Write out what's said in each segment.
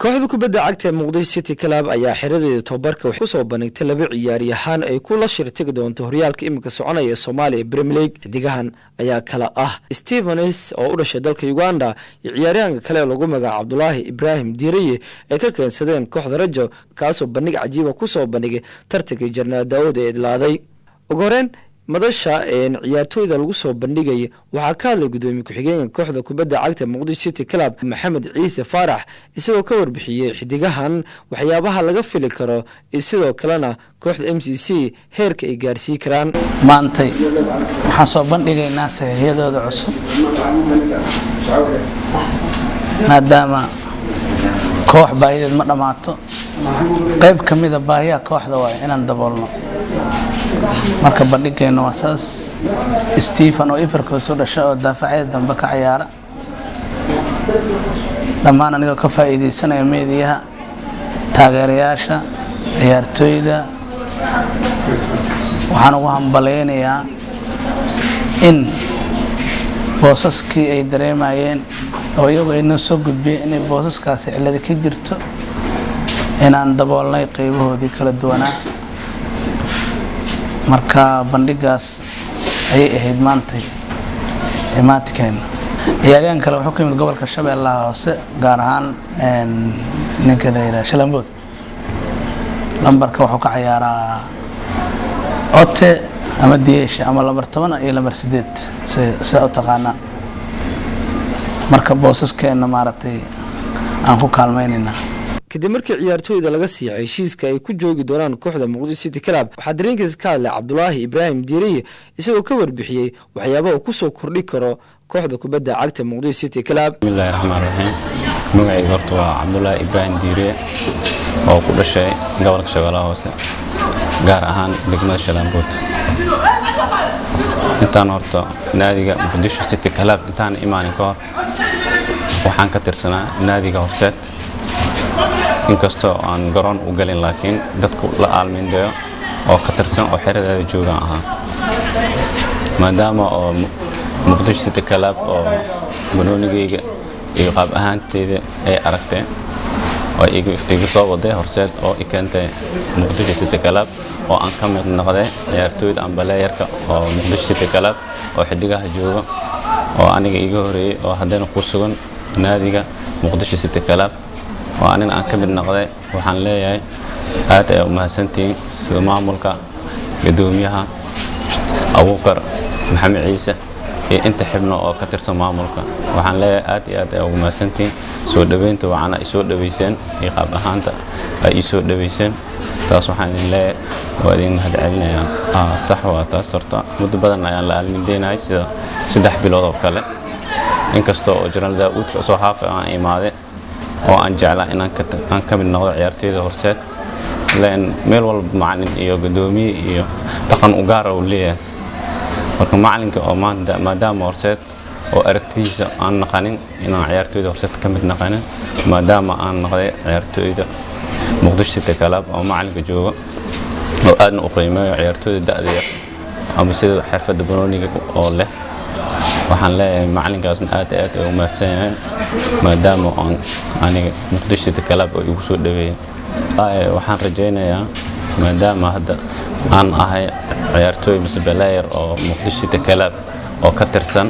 kooxda kubadda cagta ee Muqdisho City Club ayaa xiradeeda tababarka wax ku soo bandhigtay laba ciyaariyahan ay ku la shirtigi doonto horyaalka imika soconaya ee Soomaaliya Premier League. Xidigahan ayaa kala ah Stephens oo u dhashay dalka Uganda iyo ciyaaryahanka kale ee lagu magacaabo Abdullahi Ibrahim Diiriye ee ka keensadeen kooxda Rajo kaasoo bandhig cajiib ah ku soo bandhigay tartanka Jarnaad Daawud ee idlaaday. ugu horeen madasha ciyaartooyda lagu soo bandhigay waxa ka hadlay gudoomiye ku-xigeenka kooxda kubadda cagta Muqdisho City Club Maxamed Ciise Faarax isagoo ka warbixiyay xidigahan waxyaabaha laga fili karo sidoo kalena kooxda MCC heerka ay gaarsiin karaan. maantay waxaan soo bandhigaynaa saxiixyadooda cusub maadaama koox baahideed ma dhamaato qayb kamid ah baahiyaha kooxda waa inaan daboolno. marka bandhigayno waa saas Stephen oo Ifarka soo dhashay oo daafacyada dambe ka ciyaara dhammaan aniga ka faa'iideysanaya meediyaha taageerayaasha ciyaartooyda waxaan ugu hambaleynayaa in boosaskii ay dareemayeen oo iyagu ay noo soo gudbiyeen inay boosaskaasi cilada ka jirto inaan daboolnay qaybahoodii kala duwanaa. marka bandhigaas ayay ahayd maantay imaadkeena. ciyaaryahan kale wuxuu ka yimid gobolka Shabeellaha Hoose gaar ahaan ninka la yiraahdo Shalambood. lambarka wuxuu ka ciyaaraa Ote ama Diyeesha ama lambar 10 iyo lambar 8 sida u taqaanaa. marka boosaskeena maartay aan ku kaalmeynayna. kadib markii ciyaartooyda laga siiyay heshiiska ay ku joogi doonaan kooxda Muqdisho City Club waxa dareenkiisa ka hadlay Abdullahi Ibrahim Diiriye isagoo ka warbixiyay waxyaabaha uu ku soo kordhi karo kooxda kubadda cagta Muqdisho City Club. bismillahir rahmaanir rahiim. magacaygu horta waa Abdullahi Ibrahim Diiriye oo ku dhashay gobolka Shabeellaha Hoose gaar ahaan degmada Shalambood. intaan horta naadiga Muqdisho City Club intaan imaanin ka hor waxaan ka tirsanaa naadiga Horseed inkastoo aan garoon u galin laakiin dadku la aalmindeeyo oo ka tirsan oo xiradeeda jooga ahaa maadaama oo Muqdisho City Club oo banoonigayga iyo qaab ahaanteeda ay aragtay oo iga soo waday Horseed oo i keentay Muqdisho City Club oo aan ka mid noqday ciyaartooyda ambaleeyarka oo Muqdisho City Club oo xidigaha jooga oo aniga iga horeeyay oo haddana ku sugan naadiga Muqdisho City Club oo anina aan ka mid noqday. waxaan leeyahay aad ay u mahadsantiin sida maamulka gudoomiyaha Abuukar Maxamed Ciise iyo inta xibno oo ka tirsan maamulka. waxaan leeyahay aad iyo aad ay ugu mahadsantiin soo dhaweynta waxaana ay soo dhaweyseen iyo qaab ahaanta ay soo dhaweyseen. taas waxaan leeyahay waa idin mahad celinayaa. sax waa taas horta muddo badan ayaan la aalmindeynay sida 3 bilood oo kale inkastoo oo Jarnaad Daawud ka soo haafay aan imaaday oo aan jeclaa inaan ka mid noqdo ciyaartooyda Horseed leen meel walba macallin iyo gudoomiye iyo dhaqan u gaar ah u leeyahay. marka macallinka oo maadaama Horseed oo aragtidiisa aan naqanin inaan ciyaartooyda Horseed ka mid naqanin maadaama aan noqday ciyaartooyda Muqdisho City Club oo macallinka jooga oo aadna u qiimeeyo ciyaartooyda da'da ama sida xirfadda banooniga oo leh. waxaan leeyahay macallinkaasna aad iyo aad u mahadsanyahay maadaama aan aniga Muqdisho City Club oo igu soo dhaweeyay. waxaan rajaynayaa maadaama hadda aan ahay ciyaartooy mas'uuliyeed oo Muqdisho City Club oo ka tirsan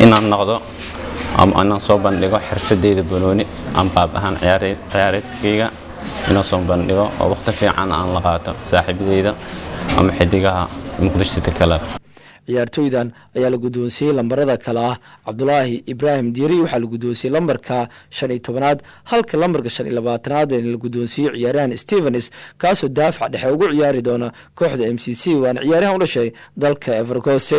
inaan noqdo ama aan soo bandhigo xirfadeyda banooni aan qaab ahaan ciyaareedkayga inaan soo bandhigo oo waqti fiican aan la qaato saaxiibadeyda ama xidigaha Muqdisho City Club. ciyaartooydan ayaa la guddoonsiiyay lambarada kala ah Abdullahi Ibrahim Diiriye waxaa la guddoonsiiyay lambarka 15aad halka lambarka 25aad la guddoonsiiyay ciyaaryahan Stephens kaasoo daafac dhexe ugu ciyaari doona kooxda MCC waana ciyaaryahan u dhashay dalka Ivory Coast.